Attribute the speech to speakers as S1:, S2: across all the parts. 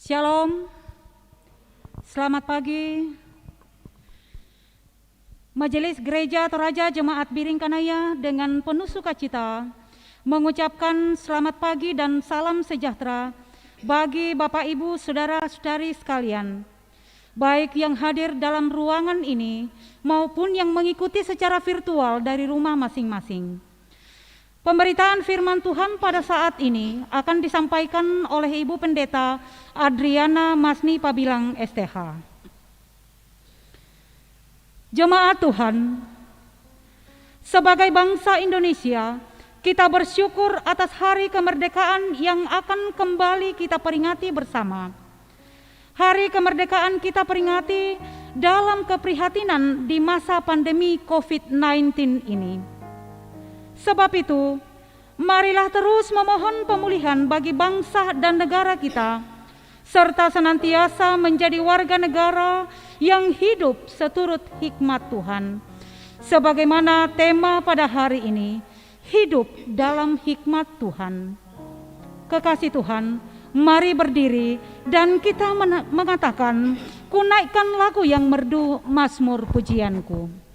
S1: Shalom, selamat pagi. Majelis Gereja Toraja Jemaat Biring Kanaya dengan penuh sukacita mengucapkan selamat pagi dan salam sejahtera bagi Bapak Ibu Saudara-saudari sekalian, baik yang hadir dalam ruangan ini maupun yang mengikuti secara virtual dari rumah masing-masing. Pemberitaan firman Tuhan pada saat ini akan disampaikan oleh Ibu Pendeta Adriana Masni Pabilang STH. Jemaat Tuhan, sebagai bangsa Indonesia, kita bersyukur atas hari kemerdekaan yang akan kembali kita peringati bersama. Hari kemerdekaan kita peringati dalam keprihatinan di masa pandemi COVID-19 ini. Sebab itu, marilah terus memohon pemulihan bagi bangsa dan negara kita, serta senantiasa menjadi warga negara yang hidup seturut hikmat Tuhan. Sebagaimana tema pada hari ini, hidup dalam hikmat Tuhan. Kekasih Tuhan, mari berdiri dan kita mengatakan, ku naikkan lagu yang merdu Mazmur pujianku.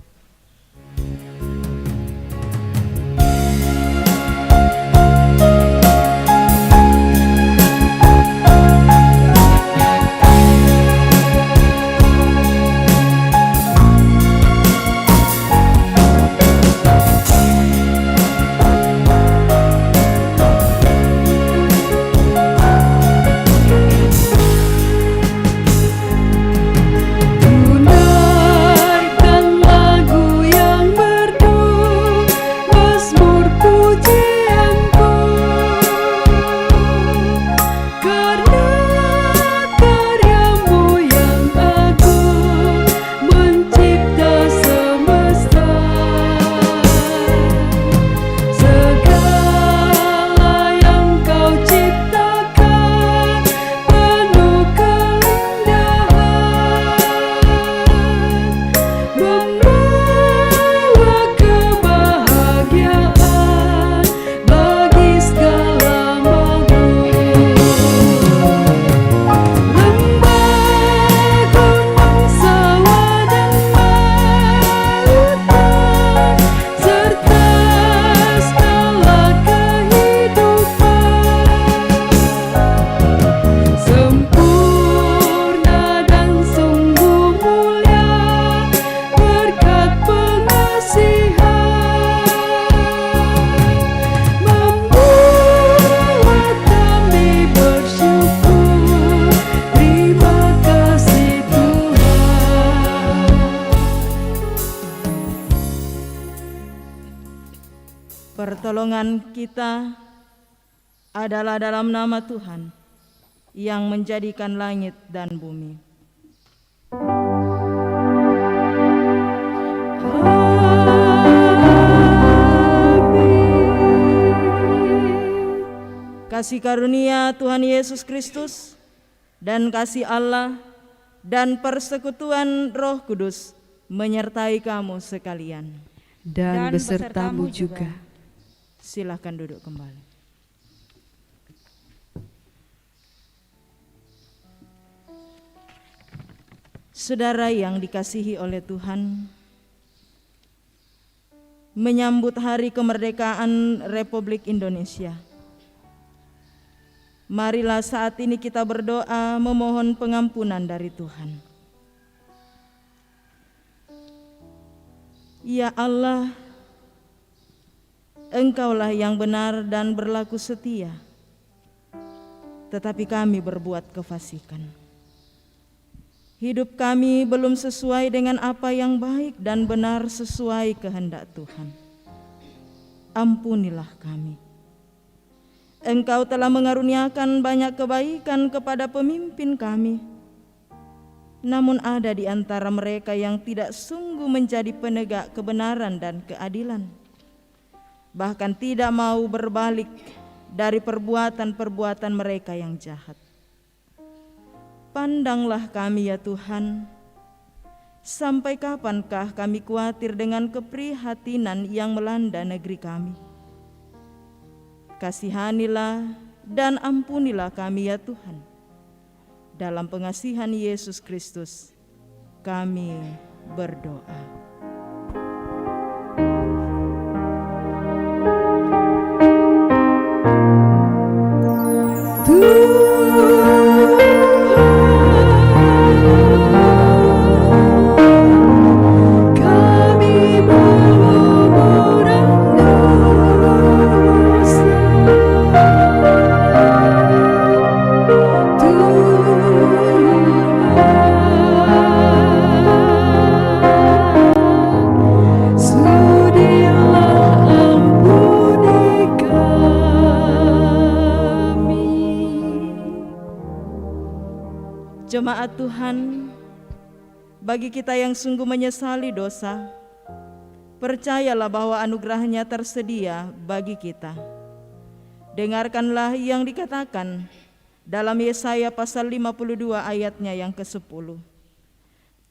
S2: Pertolongan kita adalah dalam nama Tuhan yang menjadikan langit dan bumi. Kasih karunia Tuhan Yesus Kristus dan kasih Allah dan persekutuan Roh Kudus menyertai kamu sekalian.
S3: Dan besertamu juga.
S2: Silahkan duduk kembali. Saudara yang dikasihi oleh Tuhan, menyambut Hari Kemerdekaan Republik Indonesia, marilah saat ini kita berdoa memohon pengampunan dari Tuhan. Ya Allah, Engkaulah yang benar dan berlaku setia, tetapi kami berbuat kefasikan. Hidup kami belum sesuai dengan apa yang baik dan benar sesuai kehendak Tuhan. Ampunilah kami. Engkau telah mengaruniakan banyak kebaikan kepada pemimpin kami, namun ada di antara mereka yang tidak sungguh menjadi penegak kebenaran dan keadilan, bahkan tidak mau berbalik dari perbuatan-perbuatan mereka yang jahat. Pandanglah kami ya Tuhan, sampai kapankah kami khawatir dengan keprihatinan yang melanda negeri kami? Kasihanilah dan ampunilah kami ya Tuhan. dalam pengasihan Yesus Kristus, kami berdoa. Jemaat Tuhan, bagi kita yang sungguh menyesali dosa, percayalah bahwa anugerah-Nya tersedia bagi kita. Dengarkanlah yang dikatakan dalam Yesaya pasal 52 ayatnya yang ke-10.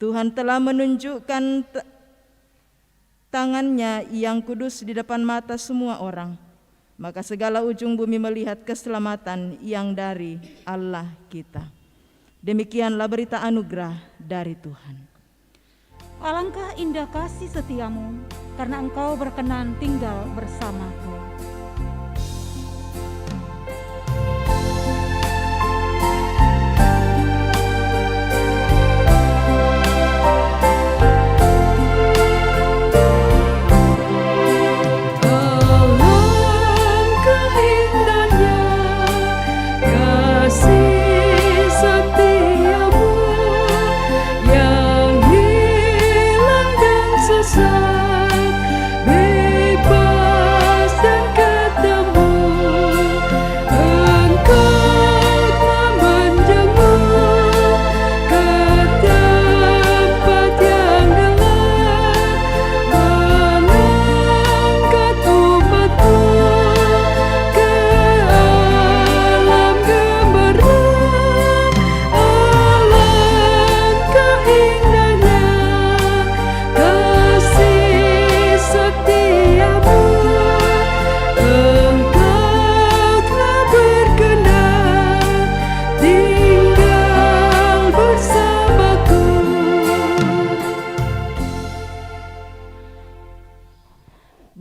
S2: Tuhan telah menunjukkan tangan-Nya yang kudus di depan mata semua orang, maka segala ujung bumi melihat keselamatan yang dari Allah kita. Demikianlah berita anugerah dari Tuhan.
S1: Alangkah indah kasih setiamu, karena Engkau berkenan tinggal bersamaku.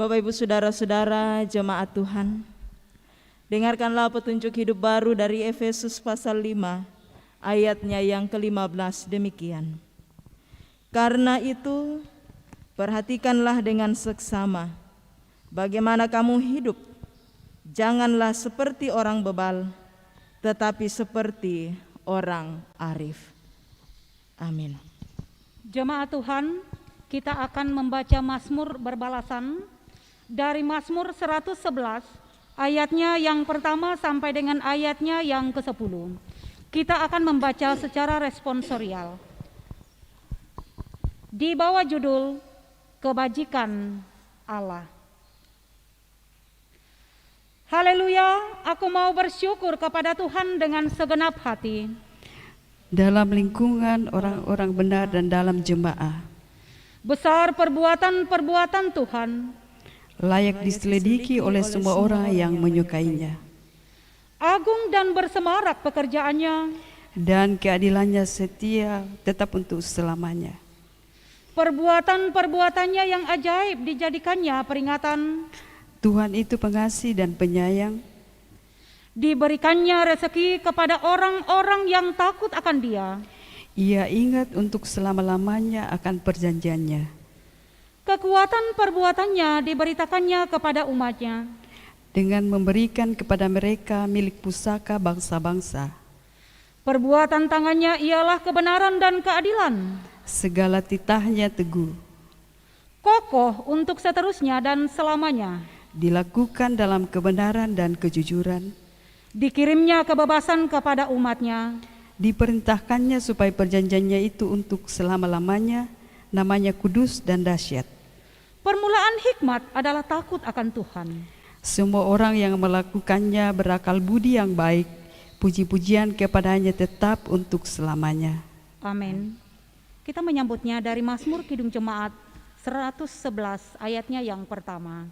S2: Bapak Ibu Saudara-saudara jemaat Tuhan, dengarkanlah petunjuk hidup baru dari Efesus pasal 5 ayatnya yang ke-15 demikian. Karena itu perhatikanlah dengan seksama bagaimana kamu hidup, janganlah seperti orang bebal, tetapi seperti orang arif. Amin.
S1: Jemaat Tuhan, kita akan membaca Mazmur berbalasan dari Mazmur 111 ayatnya yang pertama sampai dengan ayatnya yang ke-10. Kita akan membaca secara responsorial. Di bawah judul Kebajikan Allah. Haleluya, aku mau bersyukur kepada Tuhan dengan segenap hati.
S3: Dalam lingkungan orang-orang benar dan dalam jemaah.
S1: Besar perbuatan-perbuatan Tuhan,
S3: layak diselidiki oleh semua orang yang menyukainya.
S1: Agung dan bersemarak pekerjaannya,
S3: dan keadilannya setia tetap untuk selamanya.
S1: Perbuatan-perbuatannya yang ajaib dijadikannya peringatan.
S3: Tuhan itu pengasih dan penyayang.
S1: Diberikannya rezeki kepada orang-orang yang takut akan Dia.
S3: Ia ingat untuk selama-lamanya akan perjanjiannya.
S1: Kekuatan perbuatannya diberitakannya kepada umatnya,
S3: dengan memberikan kepada mereka milik pusaka bangsa-bangsa.
S1: Perbuatan tangannya ialah kebenaran dan keadilan.
S3: Segala titahnya teguh,
S1: kokoh untuk seterusnya dan selamanya.
S3: Dilakukan dalam kebenaran dan kejujuran.
S1: Dikirimnya kebebasan kepada umatnya.
S3: Diperintahkannya supaya perjanjiannya itu untuk selama-lamanya, namanya kudus dan dahsyat.
S1: Permulaan hikmat adalah takut akan Tuhan.
S3: Semua orang yang melakukannya berakal budi yang baik, puji-pujian kepadanya tetap untuk selamanya.
S1: Amin. Kita menyambutnya dari Mazmur Kidung Jemaat 111 ayatnya yang pertama.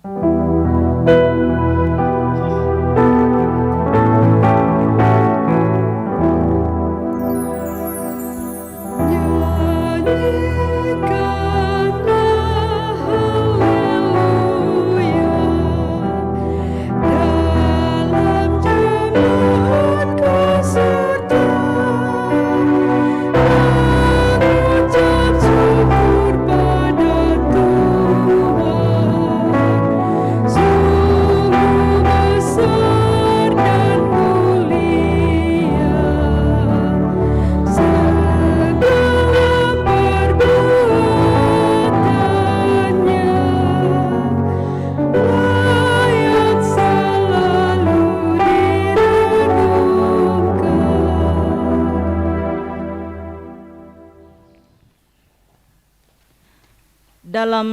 S2: dalam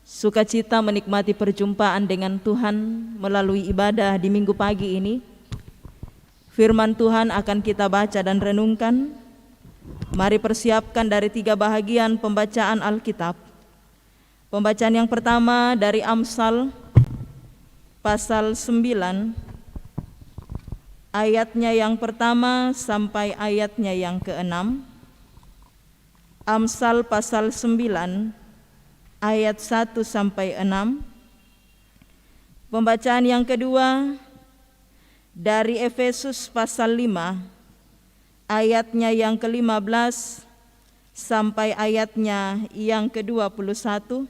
S2: sukacita menikmati perjumpaan dengan Tuhan melalui ibadah di minggu pagi ini, firman Tuhan akan kita baca dan renungkan. Mari persiapkan dari 3 bahagian pembacaan Alkitab. Pembacaan yang pertama dari Amsal pasal 9, ayatnya yang pertama sampai ayatnya yang ke-6. Amsal pasal 9 ayat 1 sampai 6. Pembacaan yang kedua dari Efesus pasal 5 ayatnya yang ke-15 sampai ayatnya yang ke-21.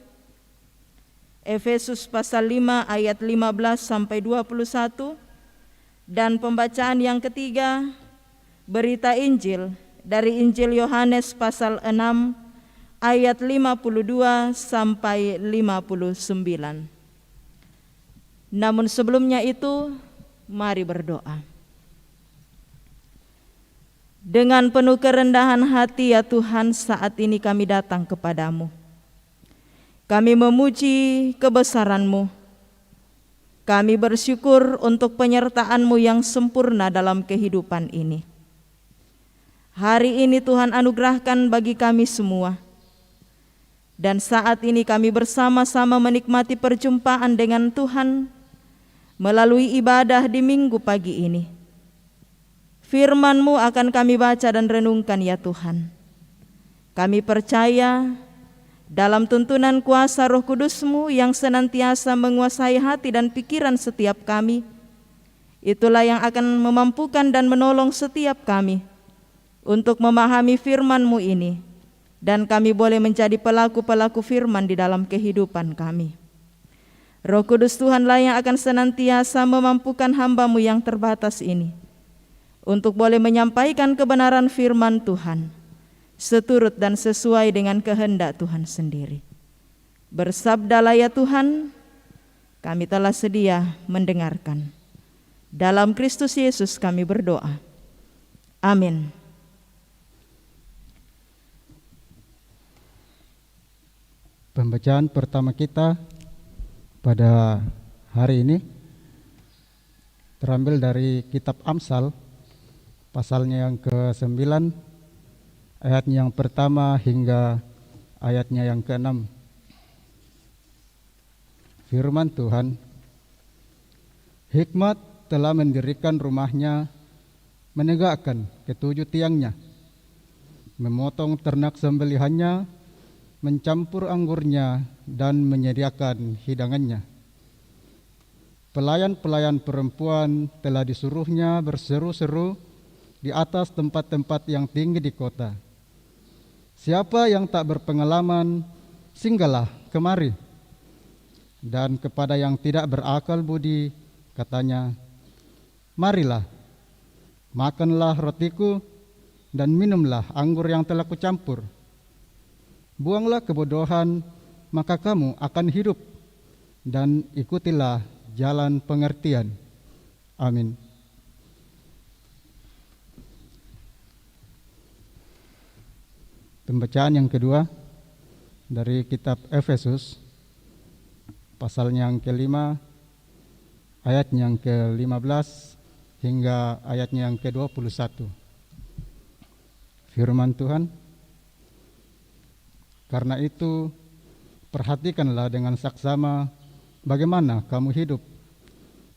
S2: Efesus pasal 5 ayat 15 sampai 21. Dan pembacaan yang ketiga, berita Injil dari Injil Yohanes pasal 6 ayat 52 sampai 59. Namun sebelumnya itu, mari berdoa. Dengan penuh kerendahan hati ya Tuhan, saat ini kami datang kepadamu. Kami memuji kebesaran-Mu. Kami bersyukur untuk penyertaan-Mu yang sempurna dalam kehidupan ini. Hari ini Tuhan anugerahkan bagi kami semua. Dan saat ini kami bersama-sama menikmati perjumpaan dengan Tuhan melalui ibadah di minggu pagi ini. Firman-Mu akan kami baca dan renungkan ya Tuhan. Kami percaya dalam tuntunan kuasa Roh Kudus-Mu yang senantiasa menguasai hati dan pikiran setiap kami, itulah yang akan memampukan dan menolong setiap kami untuk memahami firman-Mu ini, dan kami boleh menjadi pelaku-pelaku firman di dalam kehidupan kami. Roh Kudus Tuhanlah yang akan senantiasa memampukan hamba-Mu yang terbatas ini untuk boleh menyampaikan kebenaran firman Tuhan seturut dan sesuai dengan kehendak Tuhan sendiri. Bersabdalah ya Tuhan, kami telah sedia mendengarkan. Dalam Kristus Yesus kami berdoa. Amin.
S4: Pembacaan pertama kita pada hari ini terambil dari kitab Amsal, pasalnya yang ke-9, ayatnya yang pertama hingga ayatnya yang ke-6. Firman Tuhan, hikmat telah mendirikan rumahnya, menegakkan ketujuh tiangnya, memotong ternak sembelihannya, mencampur anggurnya, dan menyediakan hidangannya. Pelayan-pelayan perempuan telah disuruhnya berseru-seru di atas tempat-tempat yang tinggi di kota. Siapa yang tak berpengalaman, singgahlah kemari. Dan kepada yang tidak berakal budi, katanya, marilah, makanlah rotiku, dan minumlah anggur yang telah kucampur. Buanglah kebodohan, maka kamu akan hidup, dan ikutilah jalan pengertian. Amin. Pembacaan yang kedua dari kitab Efesus, pasalnya yang ke-5, ayatnya yang ke-15 hingga ayatnya yang ke-21. Firman Tuhan, karena itu perhatikanlah dengan saksama bagaimana kamu hidup.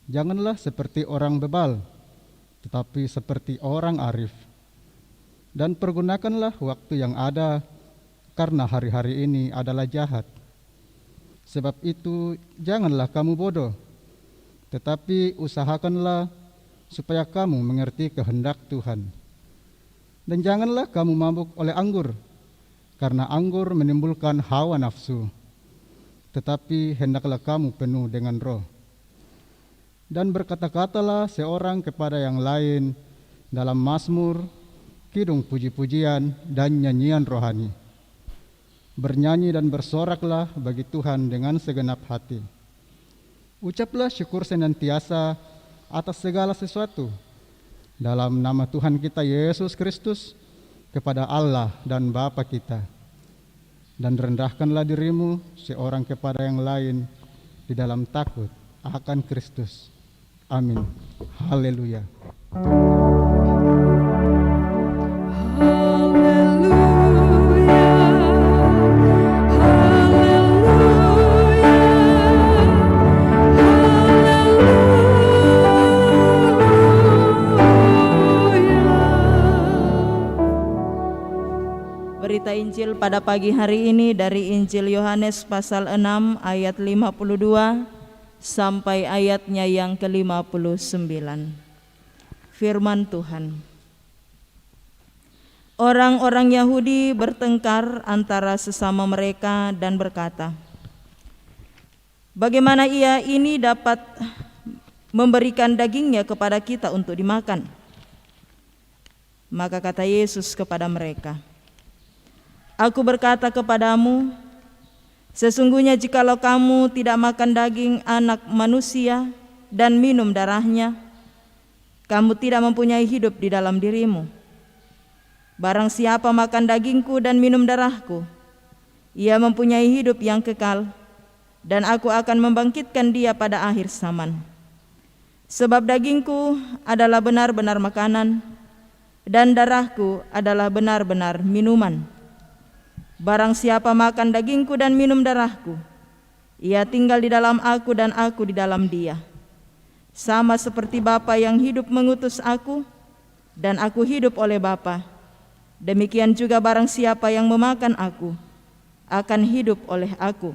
S4: Janganlah seperti orang bebal, tetapi seperti orang arif. Dan pergunakanlah waktu yang ada, karena hari-hari ini adalah jahat. Sebab itu janganlah kamu bodoh, tetapi usahakanlah supaya kamu mengerti kehendak Tuhan. Dan janganlah kamu mabuk oleh anggur, karena anggur menimbulkan hawa nafsu. Tetapi hendaklah kamu penuh dengan Roh. Dan berkata-katalah seorang kepada yang lain dalam mazmur, kidung puji-pujian, dan nyanyian rohani. Bernyanyi dan bersoraklah bagi Tuhan dengan segenap hati. Ucaplah syukur senantiasa atas segala sesuatu dalam nama Tuhan kita Yesus Kristus kepada Allah dan Bapa kita. dan rendahkanlah dirimu seorang kepada yang lain di dalam takut akan Kristus. Amin. Haleluya.
S2: Berita Injil pada pagi hari ini dari Injil Yohanes pasal 6 ayat 52 sampai ayatnya yang ke-59. Firman Tuhan. Orang-orang Yahudi bertengkar antara sesama mereka dan berkata, "Bagaimana ia ini dapat memberikan dagingnya kepada kita untuk dimakan?" Maka kata Yesus kepada mereka, "Aku berkata kepadamu, sesungguhnya jikalau kamu tidak makan daging anak manusia dan minum darahnya, kamu tidak mempunyai hidup di dalam dirimu. Barang siapa makan dagingku dan minum darahku, ia mempunyai hidup yang kekal, dan aku akan membangkitkan dia pada akhir zaman. Sebab dagingku adalah benar-benar makanan, dan darahku adalah benar-benar minuman. Barang siapa makan dagingku dan minum darahku, ia tinggal di dalam aku dan aku di dalam dia. Sama seperti Bapa yang hidup mengutus aku, dan aku hidup oleh Bapa, demikian juga barang siapa yang memakan aku, akan hidup oleh aku.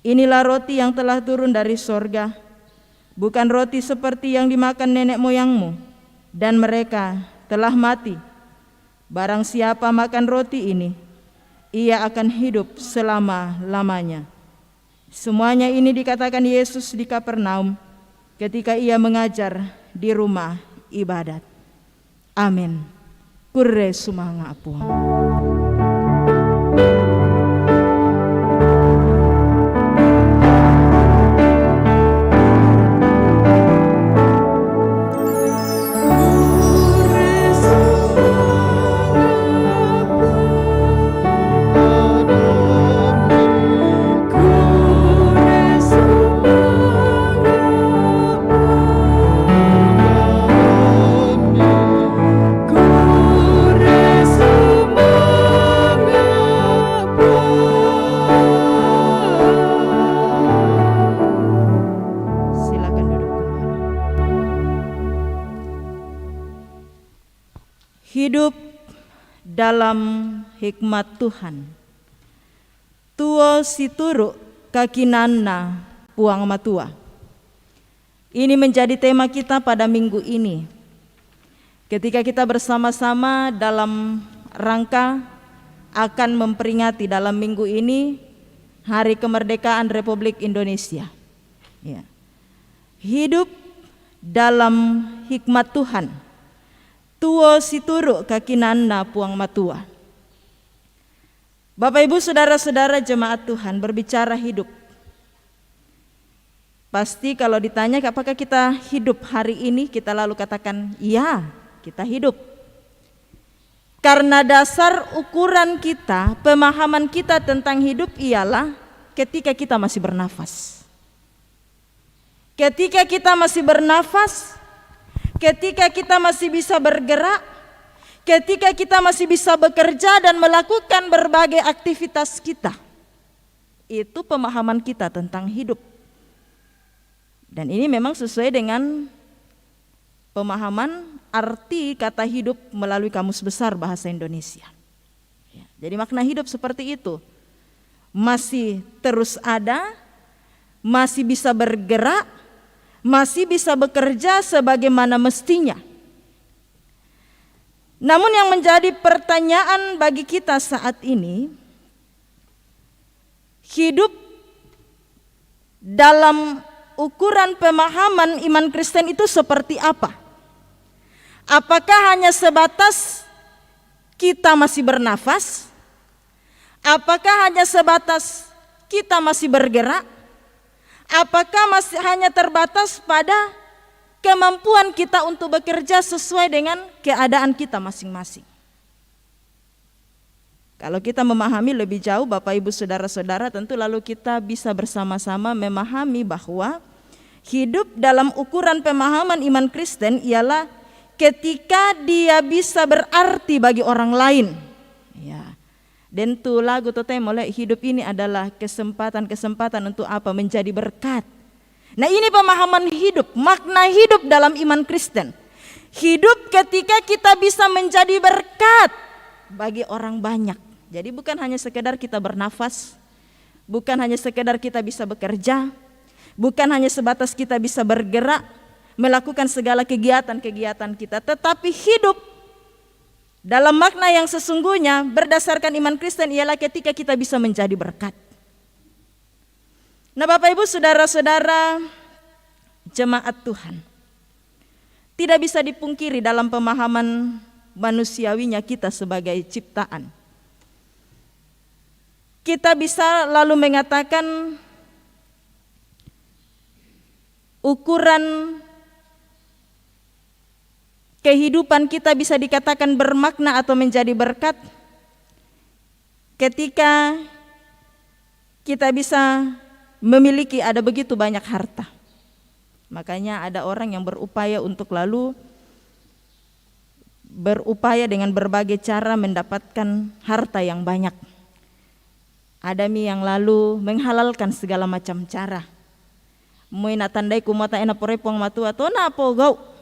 S2: Inilah roti yang telah turun dari sorga, bukan roti seperti yang dimakan nenek moyangmu, dan mereka telah mati. Barang siapa makan roti ini, ia akan hidup selama-lamanya." Semuanya ini dikatakan Yesus di Kapernaum ketika ia mengajar di rumah ibadat. Amin. Kurre sumanga apuang. Hidup dalam hikmat Tuhan. Tuo situru kakinana puang matua. Ini menjadi tema kita pada minggu ini. Ketika kita bersama-sama dalam rangka akan memperingati dalam minggu ini Hari Kemerdekaan Republik Indonesia. Ya. Hidup dalam hikmat Tuhan. Tuo situru kakinana puang matua. Bapak Ibu saudara-saudara jemaat Tuhan, berbicara hidup. Pasti kalau ditanya apakah kita hidup hari ini, kita lalu katakan iya, kita hidup. Karena dasar ukuran kita, pemahaman kita tentang hidup ialah ketika kita masih bernafas. Ketika kita masih bernafas, ketika kita masih bisa bergerak, ketika kita masih bisa bekerja dan melakukan berbagai aktivitas kita. Itu pemahaman kita tentang hidup. Dan ini memang sesuai dengan pemahaman arti kata hidup melalui Kamus Besar Bahasa Indonesia. Ya, jadi makna hidup seperti itu. Masih terus ada, masih bisa bergerak, masih bisa bekerja sebagaimana mestinya. Namun yang menjadi pertanyaan bagi kita saat ini, hidup dalam ukuran pemahaman iman Kristen itu seperti apa? Apakah hanya sebatas kita masih bernafas? Apakah hanya sebatas kita masih bergerak? Apakah masih hanya terbatas pada kemampuan kita untuk bekerja sesuai dengan keadaan kita masing-masing? Kalau kita memahami lebih jauh Bapak Ibu Saudara-saudara, tentu lalu kita bisa bersama-sama memahami bahwa hidup dalam ukuran pemahaman iman Kristen ialah ketika dia bisa berarti bagi orang lain. Ya. Dan tu lagu totem oleh hidup ini adalah kesempatan-kesempatan untuk apa? Menjadi berkat. Nah, ini pemahaman hidup, makna hidup dalam iman Kristen. Hidup ketika kita bisa menjadi berkat bagi orang banyak. Jadi bukan hanya sekedar kita bernafas, bukan hanya sekedar kita bisa bekerja, bukan hanya sebatas kita bisa bergerak, melakukan segala kegiatan-kegiatan kita, tetapi hidup dalam makna yang sesungguhnya berdasarkan iman Kristen ialah ketika kita bisa menjadi berkat. Nah, Bapak Ibu Saudara-saudara jemaat Tuhan, tidak bisa dipungkiri dalam pemahaman manusiawinya kita sebagai ciptaan. Kita bisa lalu mengatakan ukuran kehidupan kita bisa dikatakan bermakna atau menjadi berkat ketika kita bisa memiliki ada begitu banyak harta. Makanya ada orang yang berupaya untuk lalu berupaya dengan berbagai cara mendapatkan harta yang banyak. Ada yang lalu menghalalkan segala macam cara. Moy natandai kumata ena porepong matua to na po go.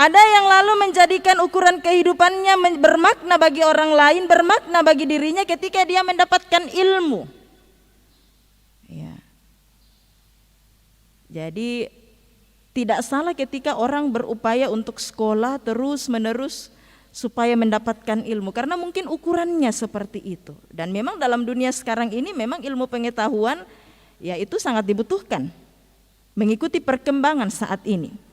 S2: Ada yang lalu menjadikan ukuran kehidupannya bermakna bagi orang lain, bermakna bagi dirinya ketika dia mendapatkan ilmu. Ya. Jadi tidak salah ketika orang berupaya untuk sekolah terus menerus supaya mendapatkan ilmu, karena mungkin ukurannya seperti itu. Dan memang dalam dunia sekarang ini memang ilmu pengetahuan ya itu sangat dibutuhkan mengikuti perkembangan saat ini.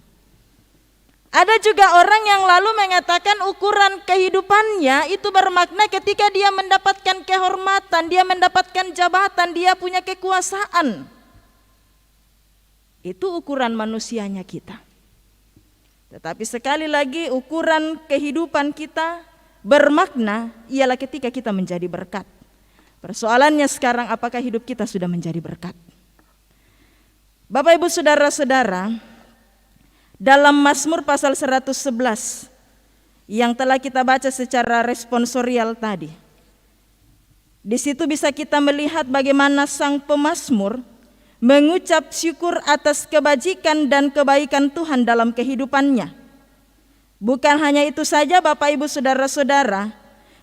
S2: Ada juga orang yang lalu mengatakan ukuran kehidupannya itu bermakna ketika dia mendapatkan kehormatan, dia mendapatkan jabatan, dia punya kekuasaan. Itu ukuran manusianya kita. Tetapi sekali lagi ukuran kehidupan kita bermakna ialah ketika kita menjadi berkat. Persoalannya sekarang apakah hidup kita sudah menjadi berkat? Bapak Ibu Saudara-saudara, dalam Mazmur pasal 111 yang telah kita baca secara responsorial tadi, di situ bisa kita melihat bagaimana sang pemazmur mengucap syukur atas kebajikan dan kebaikan Tuhan dalam kehidupannya. Bukan hanya itu saja Bapak Ibu Saudara-saudara,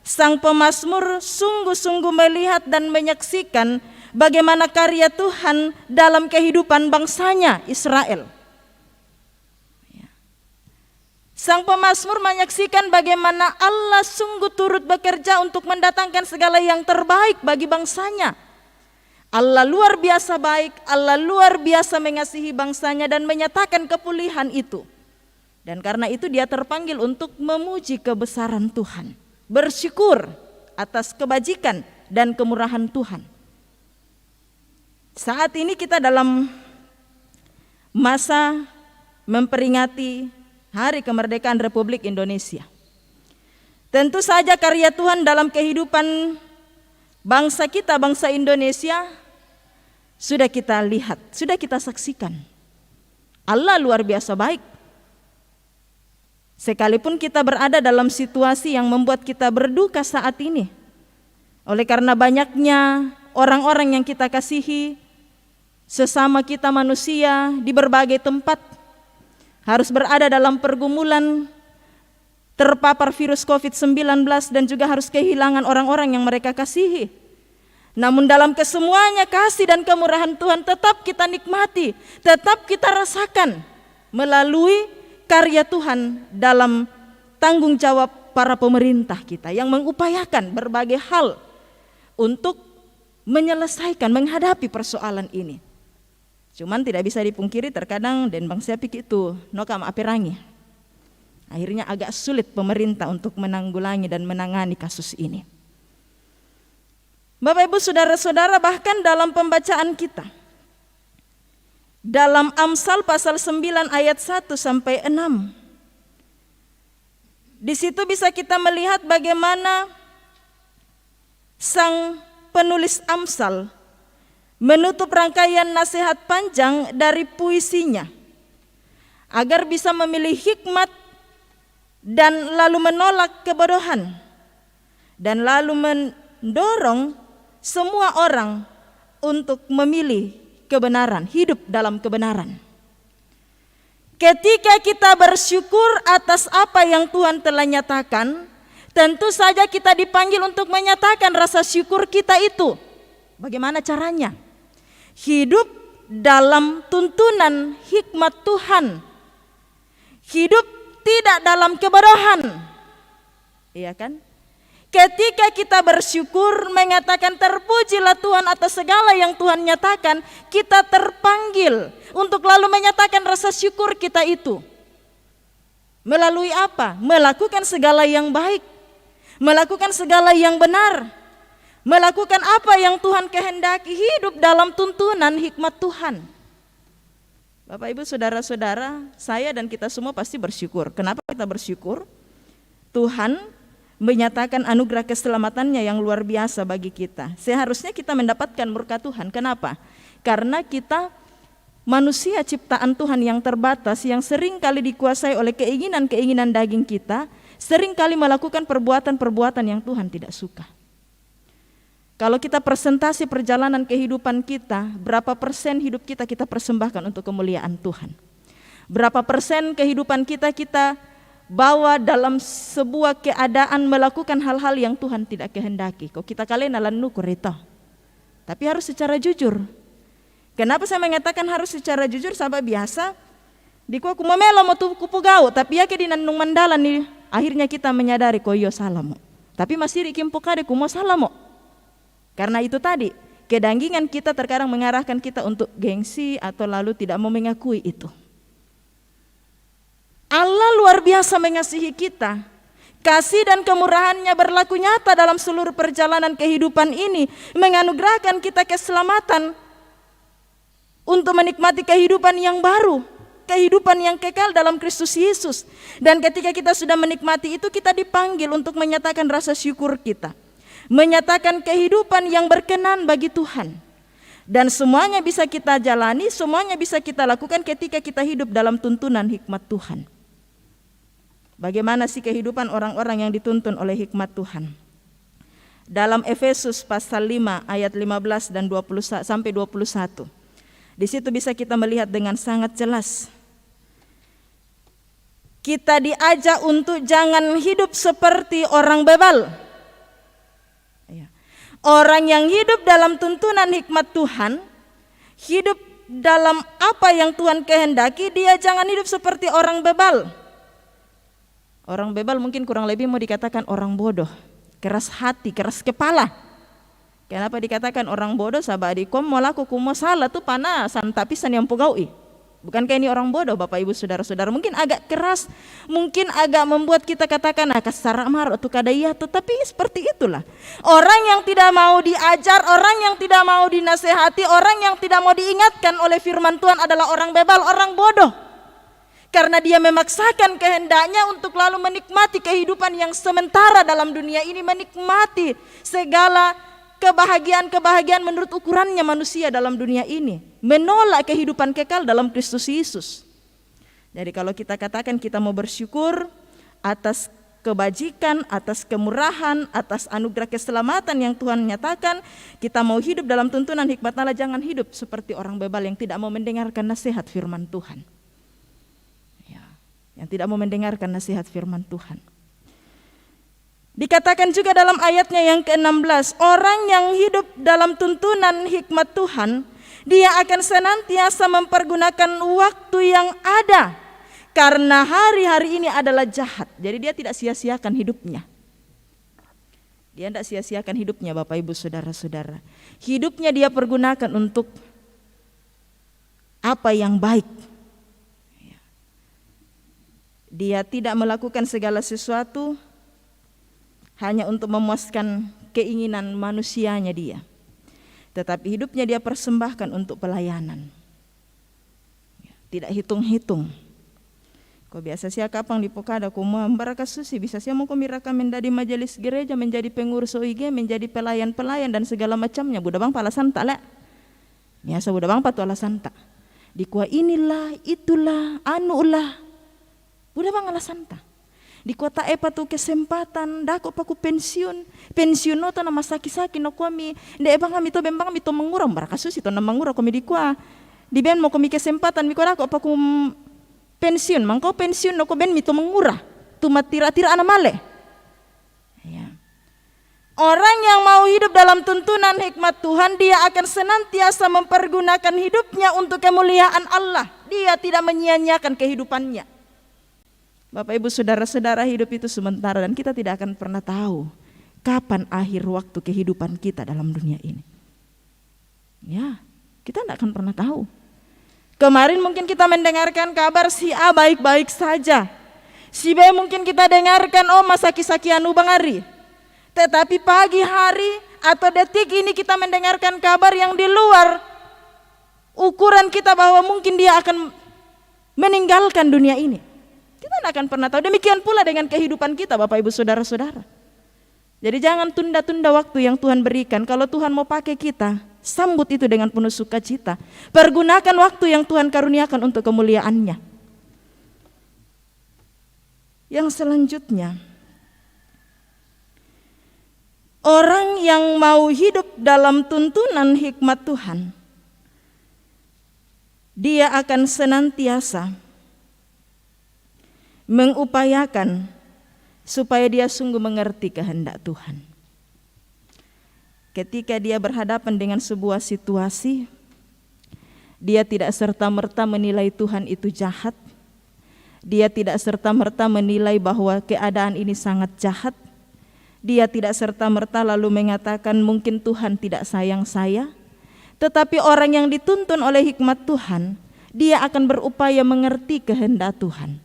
S2: sang pemazmur sungguh-sungguh melihat dan menyaksikan bagaimana karya Tuhan dalam kehidupan bangsanya Israel. Sang pemazmur menyaksikan bagaimana Allah sungguh turut bekerja untuk mendatangkan segala yang terbaik bagi bangsanya. Allah luar biasa baik, Allah luar biasa mengasihi bangsanya dan menyatakan kepulihan itu. Dan karena itu dia terpanggil untuk memuji kebesaran Tuhan, bersyukur atas kebajikan dan kemurahan Tuhan. Saat ini kita dalam masa memperingati Hari Kemerdekaan Republik Indonesia. Tentu saja karya Tuhan dalam kehidupan bangsa kita, bangsa Indonesia, sudah kita lihat, sudah kita saksikan. Allah luar biasa baik. Sekalipun kita berada dalam situasi yang membuat kita berduka saat ini, oleh karena banyaknya orang-orang yang kita kasihi, sesama kita manusia di berbagai tempat, harus berada dalam pergumulan, terpapar virus COVID-19 dan juga harus kehilangan orang-orang yang mereka kasihi. Namun dalam kesemuanya kasih dan kemurahan Tuhan tetap kita nikmati, tetap kita rasakan melalui karya Tuhan dalam tanggung jawab para pemerintah kita yang mengupayakan berbagai hal untuk menyelesaikan, menghadapi persoalan ini. Cuman tidak bisa dipungkiri terkadang dan bangsa pikir itu nokam aperangi. Akhirnya agak sulit pemerintah untuk menanggulangi dan menangani kasus ini. Bapak Ibu Saudara-saudara, bahkan dalam pembacaan kita dalam Amsal pasal 9 ayat 1 sampai 6, di situ bisa kita melihat bagaimana sang penulis Amsal menutup rangkaian nasihat panjang dari puisinya agar bisa memilih hikmat dan lalu menolak kebodohan, dan lalu mendorong semua orang untuk memilih kebenaran, hidup dalam kebenaran. Ketika kita bersyukur atas apa yang Tuhan telah nyatakan, tentu saja kita dipanggil untuk menyatakan rasa syukur kita itu. Bagaimana caranya? Hidup dalam tuntunan hikmat Tuhan. Hidup tidak dalam kebodohan. Iya kan? Ketika kita bersyukur, mengatakan terpujilah Tuhan atas segala yang Tuhan nyatakan, kita terpanggil untuk lalu menyatakan rasa syukur kita itu. Melalui apa? Melakukan segala yang baik, melakukan segala yang benar, melakukan apa yang Tuhan kehendaki, hidup dalam tuntunan hikmat Tuhan. Bapak Ibu saudara-saudara, saya dan kita semua pasti bersyukur. Kenapa kita bersyukur? Tuhan menyatakan anugerah keselamatannya yang luar biasa bagi kita. Seharusnya kita mendapatkan murka Tuhan. Kenapa? Karena kita manusia ciptaan Tuhan yang terbatas, yang sering kali dikuasai oleh keinginan-keinginan daging kita, sering kali melakukan perbuatan-perbuatan yang Tuhan tidak suka. Kalau kita presentasi perjalanan kehidupan kita, berapa persen hidup kita persembahkan untuk kemuliaan Tuhan? Berapa persen kehidupan kita bawa dalam sebuah keadaan melakukan hal-hal yang Tuhan tidak kehendaki? Kok kita kalian alan nukur itu. Tapi harus secara jujur. Kenapa saya mengatakan harus secara jujur? Sahabat biasa, di ku memelo mau kupu gau, tapi ya ke di nandung mandalan nih, akhirnya kita menyadari koyo salamo. Tapi masih rikimpo kade kumo salamo. Karena itu tadi, kedanggingan kita terkadang mengarahkan kita untuk gengsi atau lalu tidak mau mengakui itu. Allah luar biasa mengasihi kita. Kasih dan kemurahannya berlaku nyata dalam seluruh perjalanan kehidupan ini, menganugerahkan kita keselamatan untuk menikmati kehidupan yang baru, kehidupan yang kekal dalam Kristus Yesus. Dan ketika kita sudah menikmati itu, kita dipanggil untuk menyatakan rasa syukur kita, menyatakan kehidupan yang berkenan bagi Tuhan. Dan semuanya bisa kita jalani, semuanya bisa kita lakukan ketika kita hidup dalam tuntunan hikmat Tuhan. Bagaimana sih kehidupan orang-orang yang dituntun oleh hikmat Tuhan? Dalam Efesus pasal 5 ayat 15 dan 20 sampai 21. Di situ bisa kita melihat dengan sangat jelas. Kita diajak untuk jangan hidup seperti orang bebal. Orang yang hidup dalam tuntunan hikmat Tuhan, hidup dalam apa yang Tuhan kehendaki, dia jangan hidup seperti orang bebal. Orang bebal mungkin kurang lebih mau dikatakan orang bodoh, keras hati, keras kepala. Kenapa dikatakan orang bodoh? Sahabat adik, mau laku kumo salah tuh panasan tapisan yang pugaui. Bukankah ini orang bodoh Bapak Ibu saudara-saudara? Mungkin agak keras, mungkin agak membuat kita katakan kasar marah atau kadaya, tetapi seperti itulah. Orang yang tidak mau diajar, orang yang tidak mau dinasehati, orang yang tidak mau diingatkan oleh firman Tuhan adalah orang bebal, orang bodoh. Karena dia memaksakan kehendaknya untuk lalu menikmati kehidupan yang sementara dalam dunia ini, menikmati segala kebahagiaan-kebahagiaan menurut ukurannya manusia dalam dunia ini, menolak kehidupan kekal dalam Kristus Yesus. Jadi kalau kita katakan kita mau bersyukur atas kebajikan, atas kemurahan, atas anugerah keselamatan yang Tuhan nyatakan, kita mau hidup dalam tuntunan hikmat Allah, jangan hidup seperti orang bebal yang tidak mau mendengarkan nasihat firman Tuhan. Yang tidak mau mendengarkan nasihat firman Tuhan. Dikatakan juga dalam ayatnya yang ke-16, orang yang hidup dalam tuntunan hikmat Tuhan, dia akan senantiasa mempergunakan waktu yang ada, karena hari-hari ini adalah jahat. Jadi dia tidak sia-siakan hidupnya. Dia tidak sia-siakan hidupnya Bapak Ibu saudara-saudara. Hidupnya dia pergunakan untuk apa yang baik. Dia tidak melakukan segala sesuatu hanya untuk memuaskan keinginan manusianya dia, tetapi hidupnya dia persembahkan untuk pelayanan. Tidak hitung-hitung. Ko biasa sia kapang di pokada ko membaraka susi bisa sia mau komiraka menjadi majelis gereja, menjadi pengurus OIG, menjadi pelayan-pelayan dan segala macamnya. Budak bang palasan tak lek. Biasa budak bang patu alasan tak. Dikua inilah, itulah, anulah. Budak bang alasan tak. Di kota epa tu kesempatan dako paku pensiun no to nama saki-saki no kami de ebang kami to bembang kami to mengurang baraka susi to na mengurang kami di kua di ben mo kami kesempatan mi ko dako paku pensiun mangko pensiun no ko ben mi to mengurah tu matira-tira ana male ya. Orang yang mau hidup dalam tuntunan hikmat Tuhan, dia akan senantiasa mempergunakan hidupnya untuk kemuliaan Allah. Dia tidak menyia-nyiakan kehidupannya. Bapak Ibu saudara-saudara, hidup itu sementara dan kita tidak akan pernah tahu kapan akhir waktu kehidupan kita dalam dunia ini. Ya, kita tidak akan pernah tahu. Kemarin mungkin kita mendengarkan kabar si A baik-baik saja. Si B mungkin kita dengarkan saki-saki anu Bang Ari. Tetapi pagi hari atau detik ini kita mendengarkan kabar yang di luar ukuran kita bahwa mungkin dia akan meninggalkan dunia ini. Kita tidak akan pernah tahu. Demikian pula dengan kehidupan kita Bapak Ibu saudara-saudara. Jadi jangan tunda-tunda waktu yang Tuhan berikan. Kalau Tuhan mau pakai kita, sambut itu dengan penuh sukacita. Pergunakan waktu yang Tuhan karuniakan untuk kemuliaan-Nya. Yang selanjutnya, orang yang mau hidup dalam tuntunan hikmat Tuhan, dia akan senantiasa mengupayakan supaya dia sungguh mengerti kehendak Tuhan. Ketika dia berhadapan dengan sebuah situasi, dia tidak serta-merta menilai Tuhan itu jahat. Dia tidak serta-merta menilai bahwa keadaan ini sangat jahat. Dia tidak serta-merta lalu mengatakan mungkin Tuhan tidak sayang saya. Tetapi orang yang dituntun oleh hikmat Tuhan, dia akan berupaya mengerti kehendak Tuhan.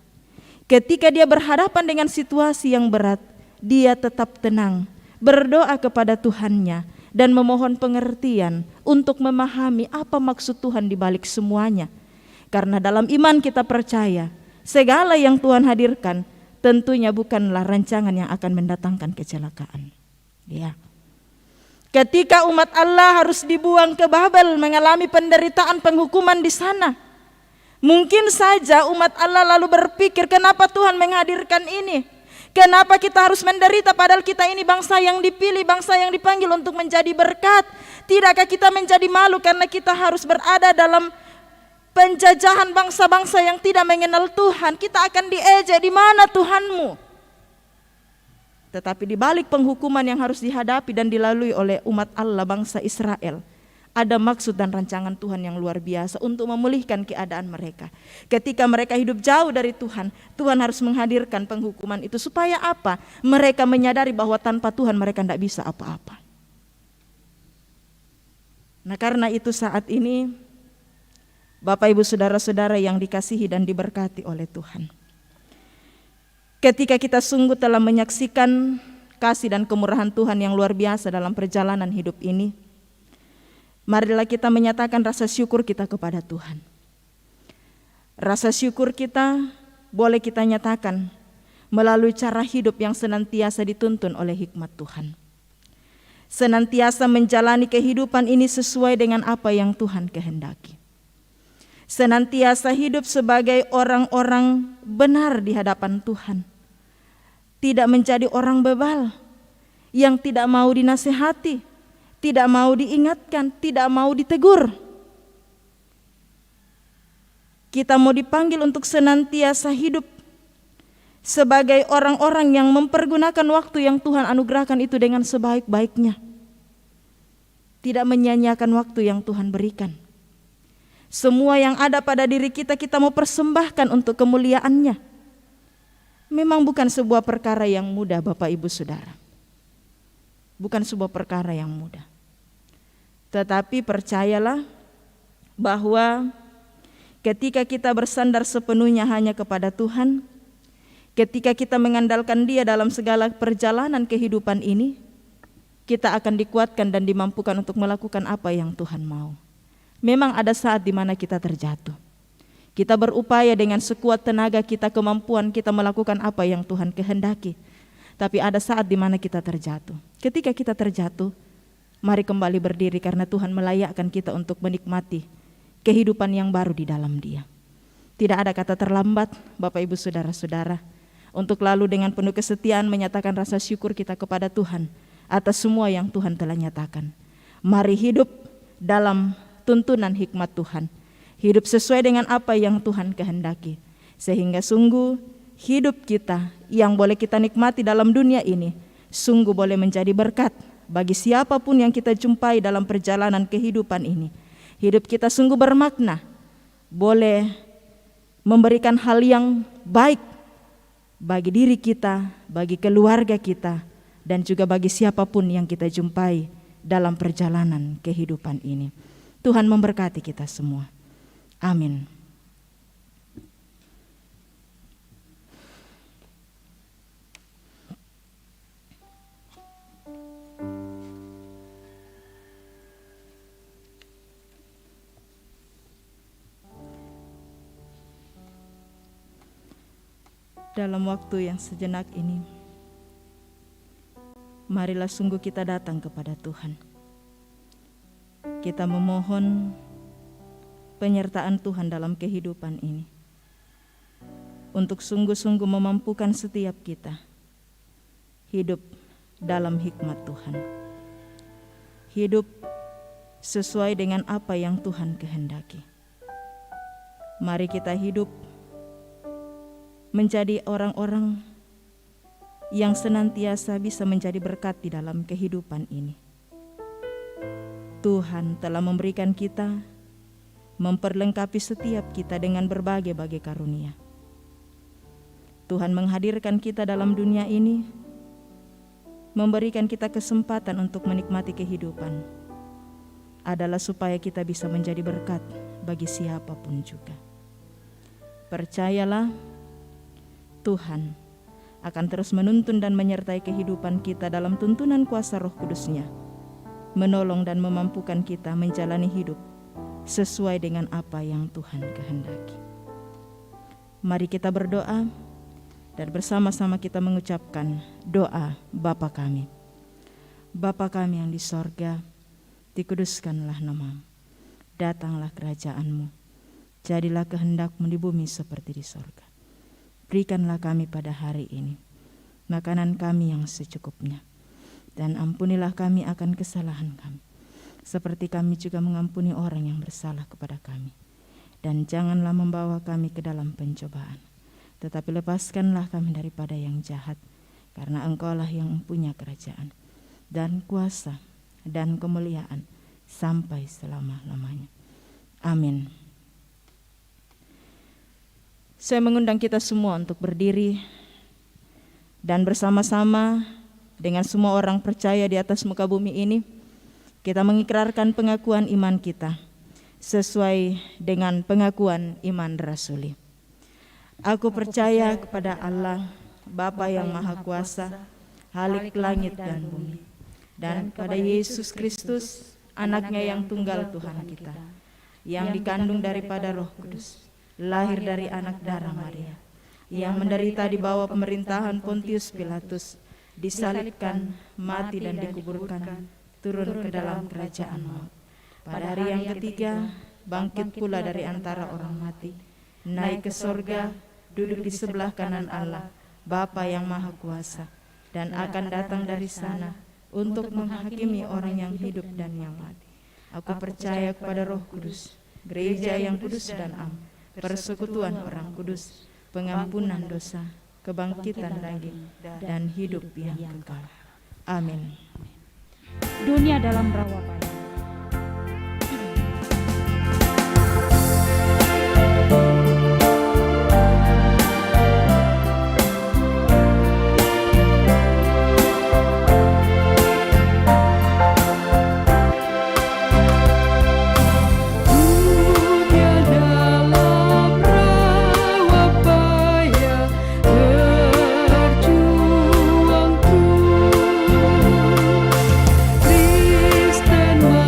S2: Ketika dia berhadapan dengan situasi yang berat, dia tetap tenang, berdoa kepada Tuhannya dan memohon pengertian untuk memahami apa maksud Tuhan di balik semuanya. Karena dalam iman kita percaya, segala yang Tuhan hadirkan tentunya bukanlah rancangan yang akan mendatangkan kecelakaan. Ya. Ketika umat Allah harus dibuang ke Babel mengalami penderitaan penghukuman di sana, mungkin saja umat Allah lalu berpikir, kenapa Tuhan menghadirkan ini? Kenapa kita harus menderita padahal kita ini bangsa yang dipilih, bangsa yang dipanggil untuk menjadi berkat? Tidakkah kita menjadi malu karena kita harus berada dalam penjajahan bangsa-bangsa yang tidak mengenal Tuhan? Kita akan diejek, di mana Tuhanmu? Tetapi di balik penghukuman yang harus dihadapi dan dilalui oleh umat Allah bangsa Israel, ada maksud dan rancangan Tuhan yang luar biasa untuk memulihkan keadaan mereka. Ketika mereka hidup jauh dari Tuhan, Tuhan harus menghadirkan penghukuman itu supaya apa? Mereka menyadari bahwa tanpa Tuhan mereka tidak bisa apa-apa. Nah, karena itu saat ini Bapak Ibu saudara-saudara yang dikasihi dan diberkati oleh Tuhan, ketika kita sungguh telah menyaksikan kasih dan kemurahan Tuhan yang luar biasa dalam perjalanan hidup ini, marilah kita menyatakan rasa syukur kita kepada Tuhan. Rasa syukur kita boleh kita nyatakan melalui cara hidup yang senantiasa dituntun oleh hikmat Tuhan. Senantiasa menjalani kehidupan ini sesuai dengan apa yang Tuhan kehendaki. Senantiasa hidup sebagai orang-orang benar di hadapan Tuhan. Tidak menjadi orang bebal yang tidak mau dinasehati, tidak mau diingatkan, tidak mau ditegur. Kita mau dipanggil untuk senantiasa hidup sebagai orang-orang yang mempergunakan waktu yang Tuhan anugerahkan itu dengan sebaik-baiknya. Tidak menyia-nyiakan waktu yang Tuhan berikan. Semua yang ada pada diri kita, kita mau persembahkan untuk kemuliaan-Nya. Memang bukan sebuah perkara yang mudah Bapak Ibu Saudara. Bukan sebuah perkara yang mudah. Tetapi percayalah bahwa ketika kita bersandar sepenuhnya hanya kepada Tuhan, ketika kita mengandalkan Dia dalam segala perjalanan kehidupan ini, kita akan dikuatkan dan dimampukan untuk melakukan apa yang Tuhan mau. Memang ada saat di mana kita terjatuh. Kita berupaya dengan sekuat tenaga kita, kemampuan kita melakukan apa yang Tuhan kehendaki. Tapi ada saat di mana kita terjatuh. Ketika kita terjatuh, mari kembali berdiri karena Tuhan melayakkan kita untuk menikmati kehidupan yang baru di dalam Dia. Tidak ada kata terlambat, Bapak Ibu Saudara-saudara, untuk lalu dengan penuh kesetiaan menyatakan rasa syukur kita kepada Tuhan atas semua yang Tuhan telah nyatakan. Mari hidup dalam tuntunan hikmat Tuhan. Hidup sesuai dengan apa yang Tuhan kehendaki. Sehingga sungguh hidup kita yang boleh kita nikmati dalam dunia ini sungguh boleh menjadi berkat bagi siapapun yang kita jumpai dalam perjalanan kehidupan ini. Hidup kita sungguh bermakna, boleh memberikan hal yang baik bagi diri kita, bagi keluarga kita, dan juga bagi siapapun yang kita jumpai dalam perjalanan kehidupan ini. Tuhan memberkati kita semua. Amin. Dalam waktu yang sejenak ini, marilah sungguh kita datang kepada Tuhan. Kita memohon penyertaan Tuhan dalam kehidupan ini, untuk sungguh-sungguh memampukan setiap kita hidup dalam hikmat Tuhan, hidup sesuai dengan apa yang Tuhan kehendaki. Mari kita hidup menjadi orang-orang yang senantiasa bisa menjadi berkat di dalam kehidupan ini. Tuhan telah memberikan kita, memperlengkapi setiap kita dengan berbagai-bagai karunia. Tuhan menghadirkan kita dalam dunia ini, memberikan kita kesempatan untuk menikmati kehidupan, adalah supaya kita bisa menjadi berkat bagi siapapun juga. Percayalah, Tuhan akan terus menuntun dan menyertai kehidupan kita dalam tuntunan kuasa Roh Kudus-Nya, menolong dan memampukan kita menjalani hidup sesuai dengan apa yang Tuhan kehendaki. Mari kita berdoa dan bersama-sama kita mengucapkan doa Bapa kami. Bapa kami yang di sorga, dikuduskanlah nama-Mu, datanglah kerajaan-Mu, jadilah kehendak-Mu di bumi seperti di sorga. Berikanlah kami pada hari ini makanan kami yang secukupnya, dan ampunilah kami akan kesalahan kami, seperti kami juga mengampuni orang yang bersalah kepada kami. Dan janganlah membawa kami ke dalam pencobaan, tetapi lepaskanlah kami daripada yang jahat, karena Engkau-lah yang mempunyai kerajaan dan kuasa dan kemuliaan sampai selama-lamanya. Amin. Saya mengundang kita semua untuk berdiri dan bersama-sama dengan semua orang percaya di atas muka bumi ini, kita mengikrarkan pengakuan iman kita sesuai dengan pengakuan iman rasuli. Aku percaya kepada Allah, Bapa yang Maha Kuasa, Halik langit dan bumi, dan kepada Yesus Kristus, Anaknya yang tunggal Tuhan kita, yang dikandung daripada Roh Kudus, lahir dari anak darah Maria, yang menderita di bawah pemerintahan Pontius Pilatus, disalibkan, mati dan dikuburkan, turun ke dalam kerajaan maut. Pada hari yang ketiga, bangkit pula dari antara orang mati, naik ke sorga, duduk di sebelah kanan Allah, Bapa yang Maha Kuasa, dan akan datang dari sana untuk menghakimi orang yang hidup dan yang mati. Aku percaya kepada Roh Kudus, gereja yang kudus dan am, persekutuan orang kudus, pengampunan dosa, kebangkitan daging, dan hidup yang kekal. Amin.
S1: Dunia dalam rawa payah.
S3: Kristen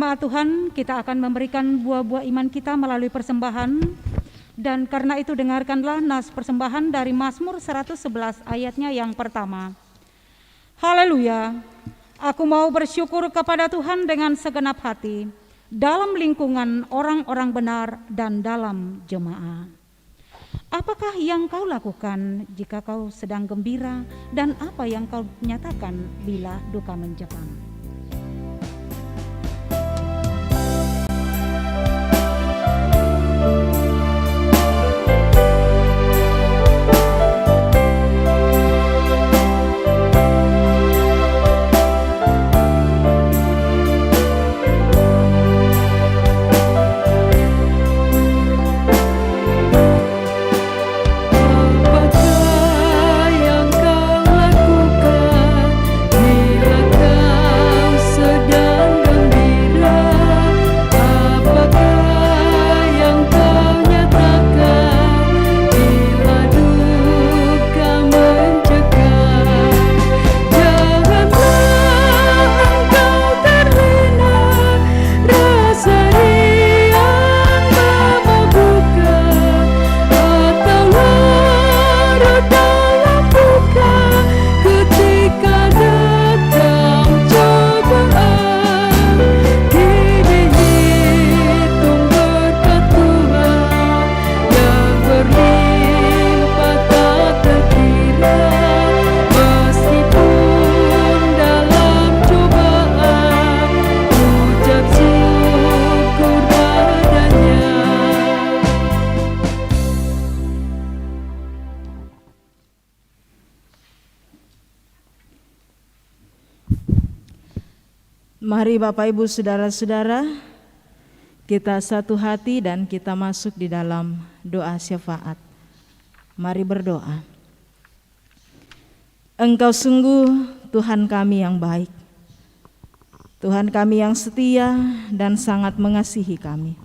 S1: Jemaat Tuhan, kita akan memberikan buah-buah iman kita melalui persembahan. Dan karena itu dengarkanlah nas persembahan dari Mazmur 111 ayatnya yang pertama. Haleluya, aku mau bersyukur kepada Tuhan dengan segenap hati, dalam lingkungan orang-orang benar dan dalam jemaah. Apakah yang kau lakukan jika kau sedang gembira, dan apa yang kau nyatakan bila duka mencekam?
S2: Mari Bapak Ibu Saudara-saudara, kita satu hati dan kita masuk di dalam doa syafaat. Mari berdoa. Engkau sungguh Tuhan kami yang baik, Tuhan kami yang setia dan sangat mengasihi kami.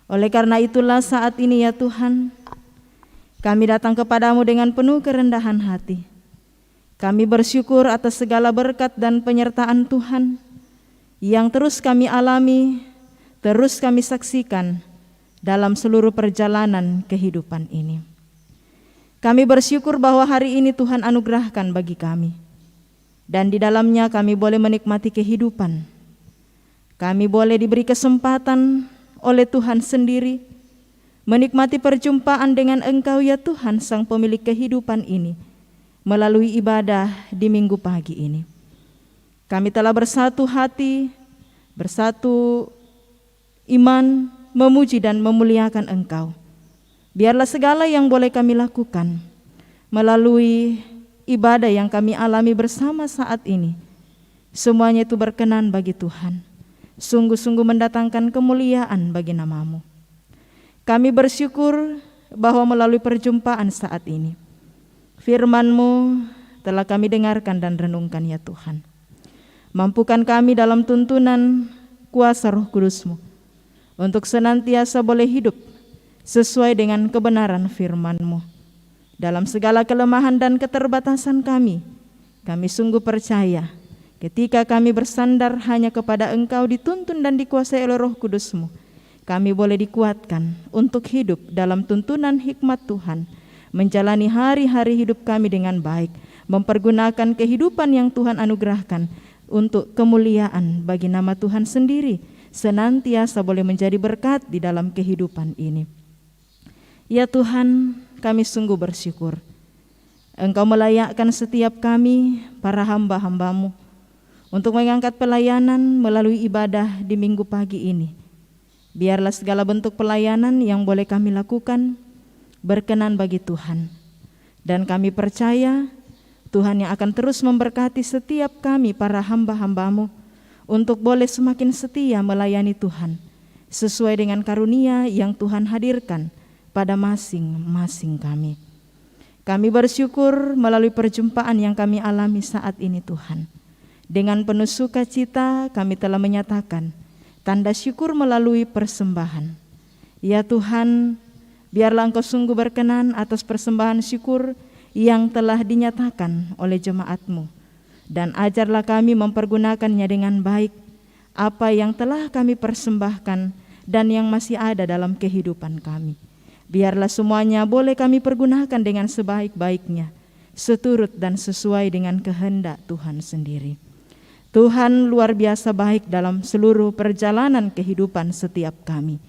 S2: Oleh karena itulah saat ini ya Tuhan, kami datang kepadamu dengan penuh kerendahan hati. Kami bersyukur atas segala berkat dan penyertaan Tuhan yang terus kami alami, terus kami saksikan dalam seluruh perjalanan kehidupan ini. Kami bersyukur bahwa hari ini Tuhan anugerahkan bagi kami, dan di dalamnya kami boleh menikmati kehidupan. Kami boleh diberi kesempatan oleh Tuhan sendiri menikmati perjumpaan dengan Engkau ya Tuhan, Sang Pemilik kehidupan ini, melalui ibadah di minggu pagi ini. Kami telah bersatu hati, bersatu iman, memuji dan memuliakan Engkau. Biarlah segala yang boleh kami lakukan melalui ibadah yang kami alami bersama saat ini, semuanya itu berkenan bagi Tuhan, sungguh-sungguh mendatangkan kemuliaan bagi nama-Mu. Kami bersyukur bahwa melalui perjumpaan saat ini, Firman-Mu telah kami dengarkan dan renungkan ya Tuhan. Mampukan kami dalam tuntunan kuasa Roh Kudus-Mu untuk senantiasa boleh hidup sesuai dengan kebenaran firman-Mu. Dalam segala kelemahan dan keterbatasan kami sungguh percaya ketika kami bersandar hanya kepada Engkau, dituntun dan dikuasai oleh Roh Kudus-Mu, kami boleh dikuatkan untuk hidup dalam tuntunan hikmat Tuhan, menjalani hari-hari hidup kami dengan baik, mempergunakan kehidupan yang Tuhan anugerahkan untuk kemuliaan bagi nama Tuhan sendiri, senantiasa boleh menjadi berkat di dalam kehidupan ini. Ya Tuhan, kami sungguh bersyukur Engkau melayakkan setiap kami, para hamba-hamba-Mu, untuk mengangkat pelayanan melalui ibadah di minggu pagi ini. Biarlah segala bentuk pelayanan yang boleh kami lakukan berkenan bagi Tuhan, dan kami percaya Tuhan yang akan terus memberkati setiap kami para hamba-hamba-Mu untuk boleh semakin setia melayani Tuhan sesuai dengan karunia yang Tuhan hadirkan pada masing-masing kami. Kami bersyukur melalui perjumpaan yang kami alami saat ini Tuhan. Dengan penuh sukacita kami telah menyatakan tanda syukur melalui persembahan. Ya Tuhan, biarlah Engkau sungguh berkenan atas persembahan syukur yang telah dinyatakan oleh jemaat-Mu, dan ajarlah kami mempergunakannya dengan baik. apa yang telah kami persembahkan dan yang masih ada dalam kehidupan kami. Biarlah semuanya boleh kami pergunakan dengan sebaik-baiknya, seturut dan sesuai dengan kehendak Tuhan sendiri. Tuhan luar biasa baik dalam seluruh perjalanan kehidupan setiap kami.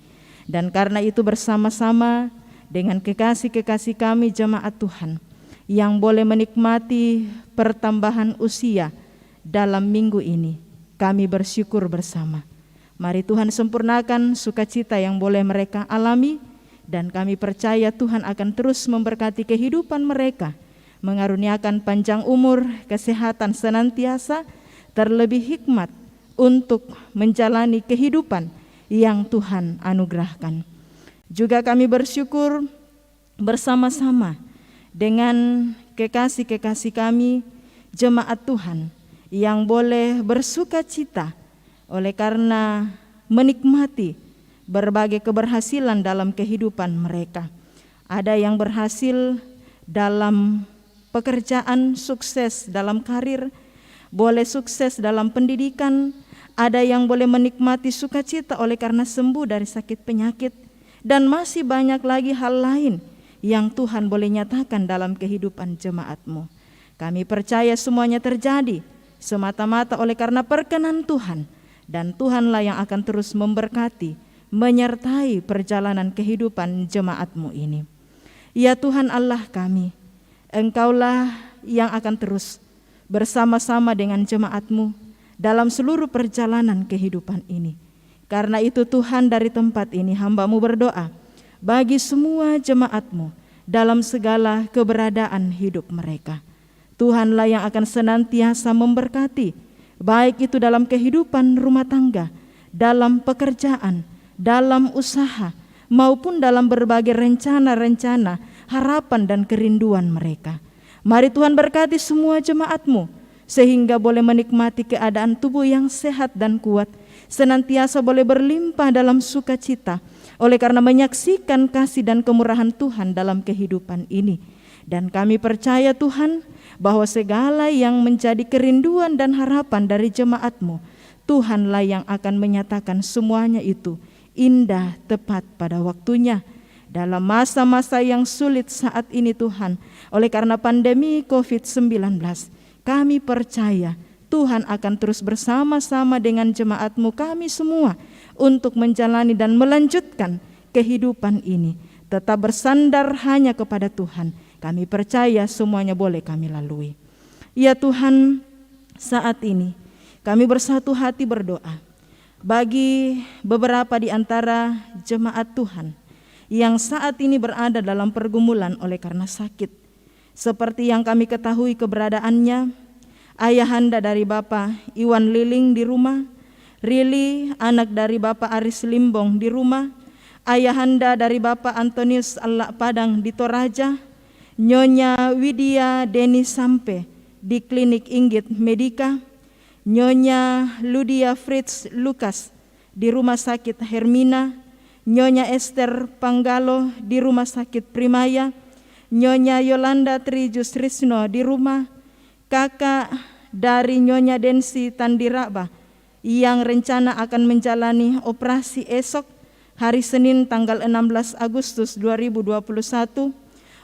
S2: Dan karena itu bersama-sama dengan kekasih-kekasih kami jemaat Tuhan yang boleh menikmati pertambahan usia dalam minggu ini, kami bersyukur bersama. Mari Tuhan sempurnakan sukacita yang boleh mereka alami, dan kami percaya Tuhan akan terus memberkati kehidupan mereka, mengaruniakan panjang umur, kesehatan senantiasa, terlebih hikmat untuk menjalani kehidupan yang Tuhan anugerahkan. Juga kami bersyukur bersama-sama dengan kekasih-kekasih kami, jemaat Tuhan, yang boleh bersuka cita oleh karena menikmati berbagai keberhasilan dalam kehidupan mereka. Ada yang berhasil dalam pekerjaan, sukses dalam karir, boleh sukses dalam pendidikan, ada yang boleh menikmati sukacita oleh karena sembuh dari sakit penyakit, dan masih banyak lagi hal lain yang Tuhan boleh nyatakan dalam kehidupan jemaat-Mu. Kami percaya semuanya terjadi semata-mata oleh karena perkenan Tuhan, dan Tuhanlah yang akan terus memberkati, menyertai perjalanan kehidupan jemaat-Mu ini. Ya Tuhan Allah kami, Engkaulah yang akan terus bersama-sama dengan jemaat-Mu dalam seluruh perjalanan kehidupan ini. Karena itu Tuhan, dari tempat ini hamba-Mu berdoa bagi semua jemaat-Mu dalam segala keberadaan hidup mereka. Tuhanlah yang akan senantiasa memberkati, baik itu dalam kehidupan rumah tangga, dalam pekerjaan, dalam usaha, maupun dalam berbagai rencana-rencana, harapan dan kerinduan mereka. Mari Tuhan berkati semua jemaat-Mu, sehingga boleh menikmati keadaan tubuh yang sehat dan kuat, senantiasa boleh berlimpah dalam sukacita, oleh karena menyaksikan kasih dan kemurahan Tuhan dalam kehidupan ini. Dan kami percaya Tuhan, bahwa segala yang menjadi kerinduan dan harapan dari jemaat-Mu, Tuhanlah yang akan menyatakan semuanya itu indah tepat pada waktunya. Dalam masa-masa yang sulit saat ini Tuhan, oleh karena pandemi COVID-19, kami percaya Tuhan akan terus bersama-sama dengan jemaat-Mu kami semua untuk menjalani dan melanjutkan kehidupan ini. Tetap bersandar hanya kepada Tuhan. Kami percaya semuanya boleh kami lalui. Ya Tuhan, saat ini kami bersatu hati berdoa bagi beberapa di antara jemaat Tuhan yang saat ini berada dalam pergumulan oleh karena sakit. Seperti yang kami ketahui keberadaannya, ayahanda dari Bapak Iwan Liling di rumah, Rili anak dari Bapak Aris Limbong di rumah, ayahanda dari Bapak Antonius Allah Padang di Toraja, Nyonya Widya Deni Sampe di Klinik Inggit Medika, Nyonya Ludia Fritz Lukas di Rumah Sakit Hermina, Nyonya Esther Panggalo di Rumah Sakit Primaya, Nyonya Yolanda Trijus Risno di rumah, kakak dari Nyonya Densi Tandiraba yang rencana akan menjalani operasi esok hari Senin tanggal 16 Agustus 2021,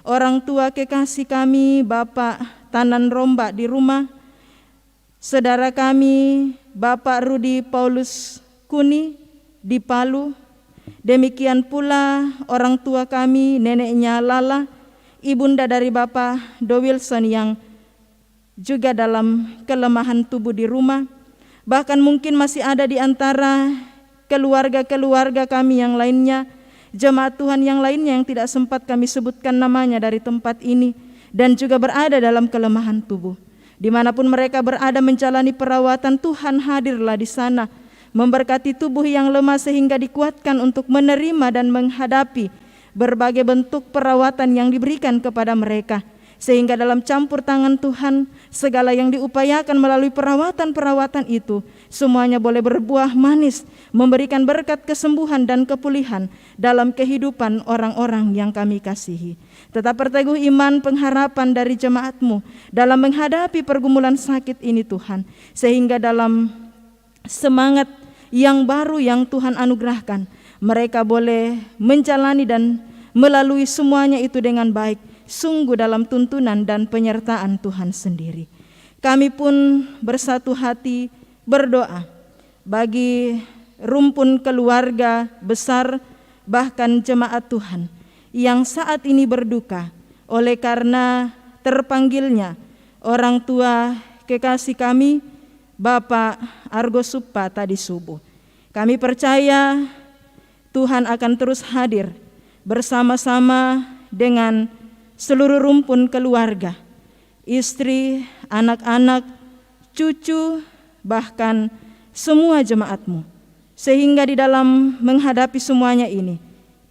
S2: orang tua kekasih kami Bapak Tanan Romba di rumah, saudara kami Bapak Rudi Paulus Kuni di Palu, demikian pula orang tua kami neneknya Lala, ibunda dari Bapak Do Wilson yang juga dalam kelemahan tubuh di rumah. Bahkan mungkin masih ada di antara keluarga-keluarga kami yang lainnya, jemaat Tuhan yang lainnya yang tidak sempat kami sebutkan namanya dari tempat ini, dan juga berada dalam kelemahan tubuh. Dimanapun mereka berada menjalani perawatan, Tuhan hadirlah di sana, memberkati tubuh yang lemah sehingga dikuatkan untuk menerima dan menghadapi berbagai bentuk perawatan yang diberikan kepada mereka. Sehingga dalam campur tangan Tuhan, segala yang diupayakan melalui perawatan-perawatan itu, semuanya boleh berbuah manis, memberikan berkat kesembuhan dan kepulihan dalam kehidupan orang-orang yang kami kasihi. Tetap berteguh iman pengharapan dari jemaat-Mu dalam menghadapi pergumulan sakit ini Tuhan, sehingga dalam semangat yang baru yang Tuhan anugerahkan. Mereka boleh menjalani dan melalui semuanya itu dengan baik, sungguh dalam tuntunan dan penyertaan Tuhan sendiri. Kami pun bersatu hati berdoa bagi rumpun keluarga besar, bahkan jemaat Tuhan yang saat ini berduka oleh karena terpanggilnya orang tua kekasih kami, Bapak Argo Suppa tadi subuh. Kami percaya Tuhan akan terus hadir bersama-sama dengan seluruh rumpun keluarga, istri, anak-anak, cucu, bahkan semua jemaat-Mu. Sehingga di dalam menghadapi semuanya ini,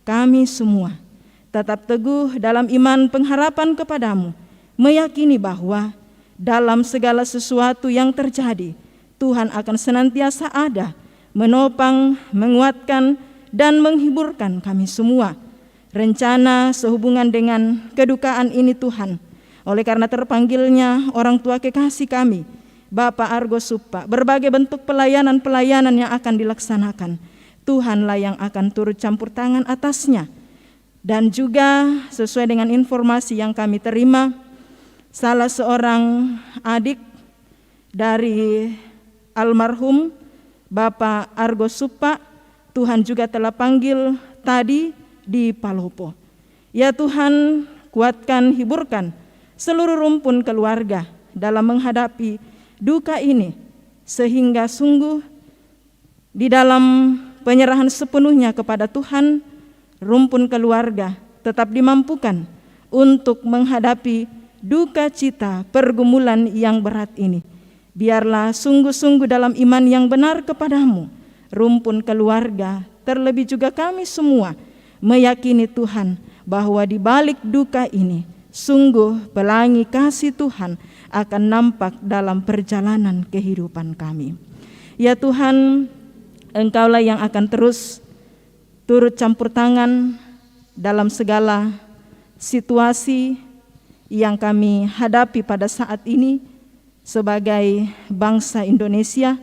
S2: kami semua tetap teguh dalam iman pengharapan kepadamu, meyakini bahwa dalam segala sesuatu yang terjadi, Tuhan akan senantiasa ada, menopang, menguatkan, dan menghiburkan kami semua. Rencana sehubungan dengan kedukaan ini Tuhan, oleh karena terpanggilnya orang tua kekasih kami, Bapak Argo Suppa, berbagai bentuk pelayanan-pelayanan yang akan dilaksanakan, Tuhanlah yang akan turut campur tangan atasnya. Dan juga sesuai dengan informasi yang kami terima, salah seorang adik dari almarhum Bapak Argo Suppa, Tuhan juga telah panggil tadi di Palopo. Ya Tuhan, kuatkan, hiburkan seluruh rumpun keluarga dalam menghadapi duka ini, sehingga sungguh di dalam penyerahan sepenuhnya kepada Tuhan, rumpun keluarga tetap dimampukan untuk menghadapi duka cita pergumulan yang berat ini. Biarlah sungguh-sungguh dalam iman yang benar kepadamu, rumpun keluarga, terlebih juga kami semua, meyakini Tuhan bahwa di balik duka ini, sungguh pelangi kasih Tuhan akan nampak dalam perjalanan kehidupan kami. Ya Tuhan, Engkaulah yang akan terus turut campur tangan dalam segala situasi yang kami hadapi pada saat ini sebagai bangsa Indonesia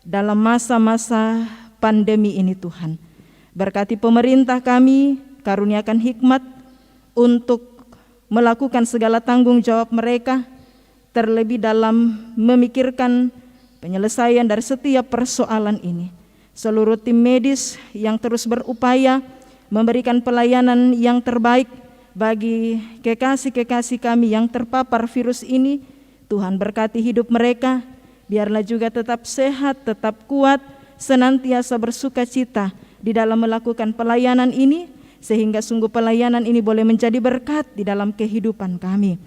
S2: dalam masa-masa pandemi ini Tuhan. Berkati pemerintah kami, karuniakan hikmat untuk melakukan segala tanggung jawab mereka, terlebih dalam memikirkan penyelesaian dari setiap persoalan ini. Seluruh tim medis yang terus berupaya memberikan pelayanan yang terbaik bagi kekasih-kekasih kami yang terpapar virus ini, Tuhan berkati hidup mereka. Biarlah juga tetap sehat, tetap kuat, senantiasa bersuka cita di dalam melakukan pelayanan ini, sehingga sungguh pelayanan ini boleh menjadi berkat di dalam kehidupan kami.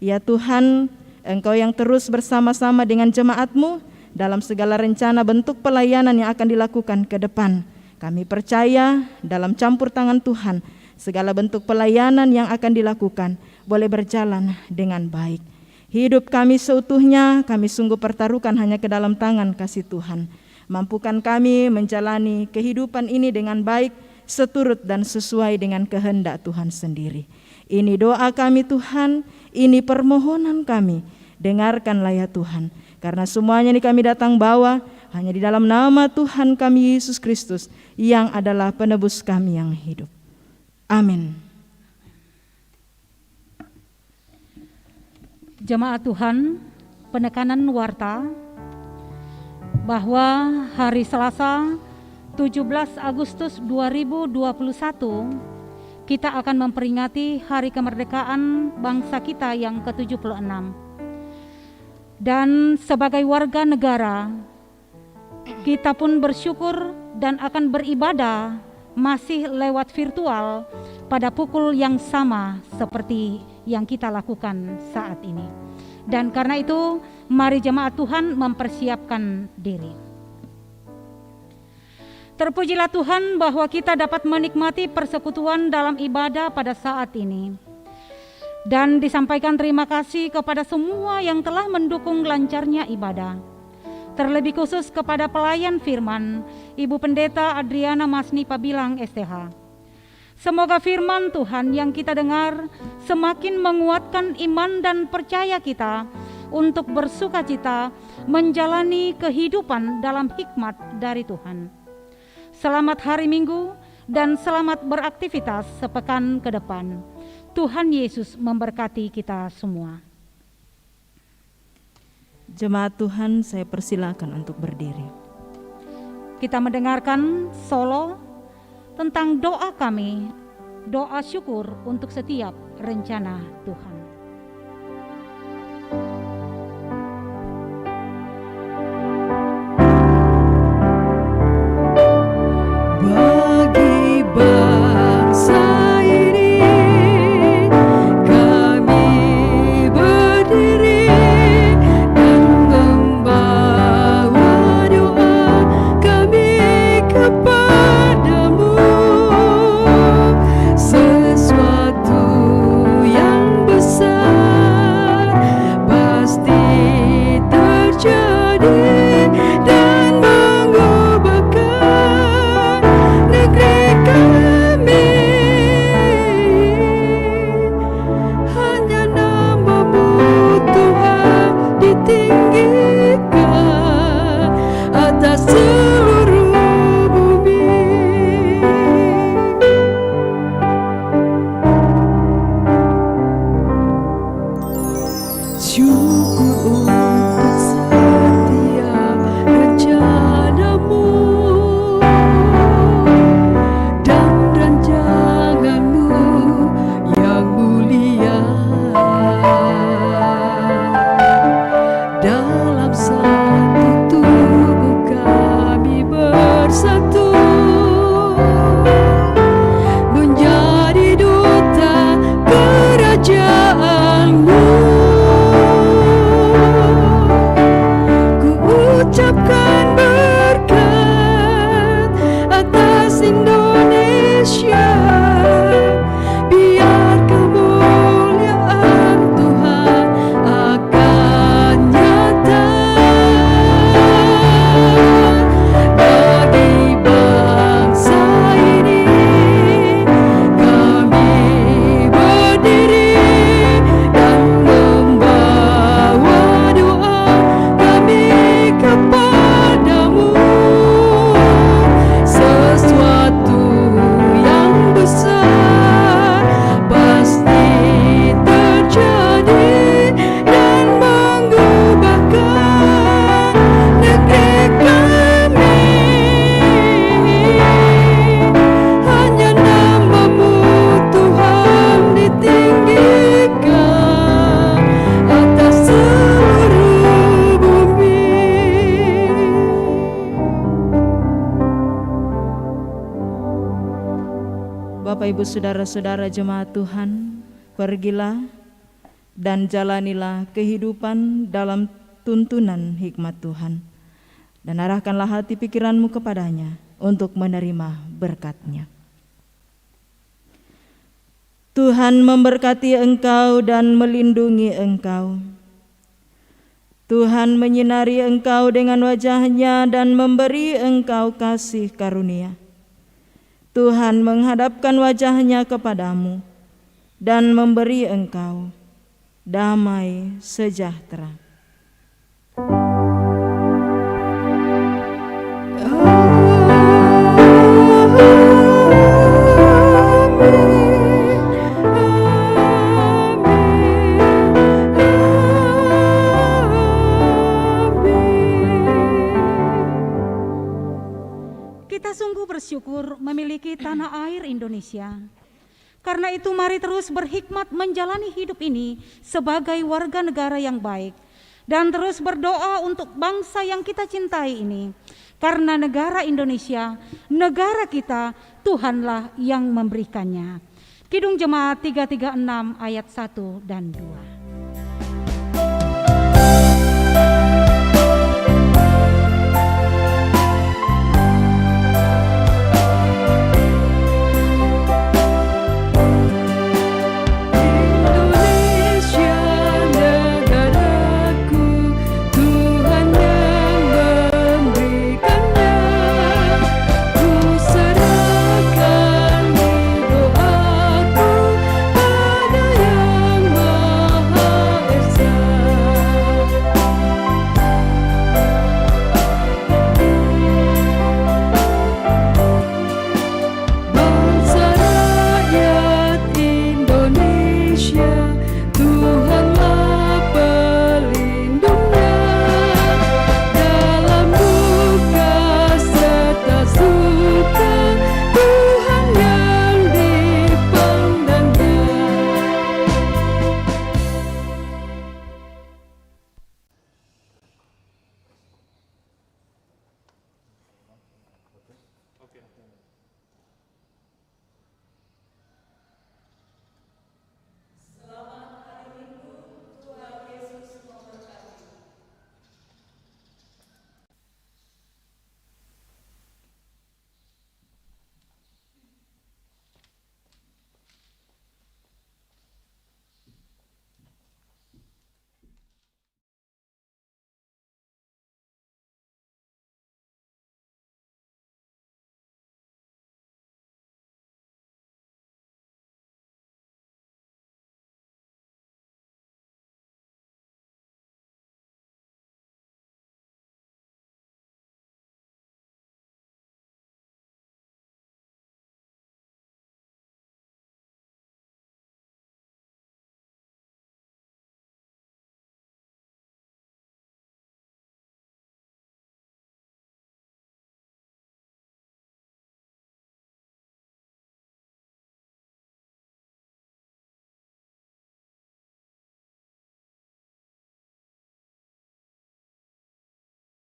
S2: Ya Tuhan, Engkau yang terus bersama-sama dengan jemaat-Mu dalam segala rencana bentuk pelayanan yang akan dilakukan ke depan. Kami percaya dalam campur tangan Tuhan, segala bentuk pelayanan yang akan dilakukan boleh berjalan dengan baik. Hidup kami seutuhnya kami sungguh pertaruhkan hanya ke dalam tangan kasih Tuhan. Mampukan kami menjalani kehidupan ini dengan baik, seturut dan sesuai dengan kehendak Tuhan sendiri. Ini doa kami Tuhan, ini permohonan kami. Dengarkanlah ya Tuhan, karena semuanya ini kami datang bawa hanya di dalam nama Tuhan kami Yesus Kristus yang adalah penebus kami yang hidup. Amin.
S1: Jemaat Tuhan, penekanan warta bahwa hari Selasa 17 Agustus 2021 kita akan memperingati hari kemerdekaan bangsa kita yang ke-76. Dan sebagai warga negara, kita pun bersyukur dan akan beribadah masih lewat virtual pada pukul yang sama seperti yang kita lakukan saat ini. Dan karena itu, mari jemaat Tuhan mempersiapkan diri. Terpujilah Tuhan bahwa kita dapat menikmati persekutuan dalam ibadah pada saat ini. Dan disampaikan terima kasih kepada semua yang telah mendukung lancarnya ibadah. Terlebih khusus kepada pelayan firman, Ibu Pendeta Adriana Masni Pabilang STH. Semoga firman Tuhan yang kita dengar semakin menguatkan iman dan percaya kita untuk bersukacita menjalani kehidupan dalam hikmat dari Tuhan. Selamat hari Minggu dan selamat beraktivitas sepekan ke depan. Tuhan Yesus memberkati kita semua.
S2: Jemaat Tuhan, saya persilakan untuk berdiri.
S1: Kita mendengarkan solo tentang doa kami, doa syukur untuk setiap rencana Tuhan.
S3: Bagi bangsa ini kami berdiri dan membawa doa kami kepadamu. Sesuatu yang besar pasti terjadi dan mengubahkan negeri kami. Hanya nama-Mu Tuhan ditinggikan atas seluruh bumi. Syukur untuk setiap rencana-Mu dan rancangan-Mu yang mulia. Dalam satu tubuh kami bersatu menjadi duta kerajaan-Mu. Ku ucapkan berkat atas Indonesia, biar kemuliaan Tuhan akan nyata. Bagi bangsa ini kami berdiri dan membawa doa kami kepadamu. Sesuatu yang besar pasti terjadi dan mengubahkan negeri kami. Hanya nama-Mu Tuhan ditinggikan atas seluruh bumi.
S2: Bapak, Ibu, Saudara-saudara jemaat Tuhan, pergilah dan jalanilah kehidupan dalam tuntunan hikmat Tuhan, dan arahkanlah hati pikiranmu kepadanya untuk menerima berkat-Nya. Tuhan memberkati engkau dan melindungi engkau. Tuhan menyinari engkau dengan wajah-Nya dan memberi engkau kasih karunia. Tuhan menghadapkan wajah-Nya kepadamu dan memberi engkau damai sejahtera.
S1: Kita sungguh bersyukur memiliki tanah air Indonesia. Karena itu mari terus berhikmat menjalani hidup ini sebagai warga negara yang baik. Dan terus berdoa untuk bangsa yang kita cintai ini. Karena negara Indonesia, negara kita, Tuhanlah yang memberikannya. Kidung Jemaat 336 ayat 1 dan 2.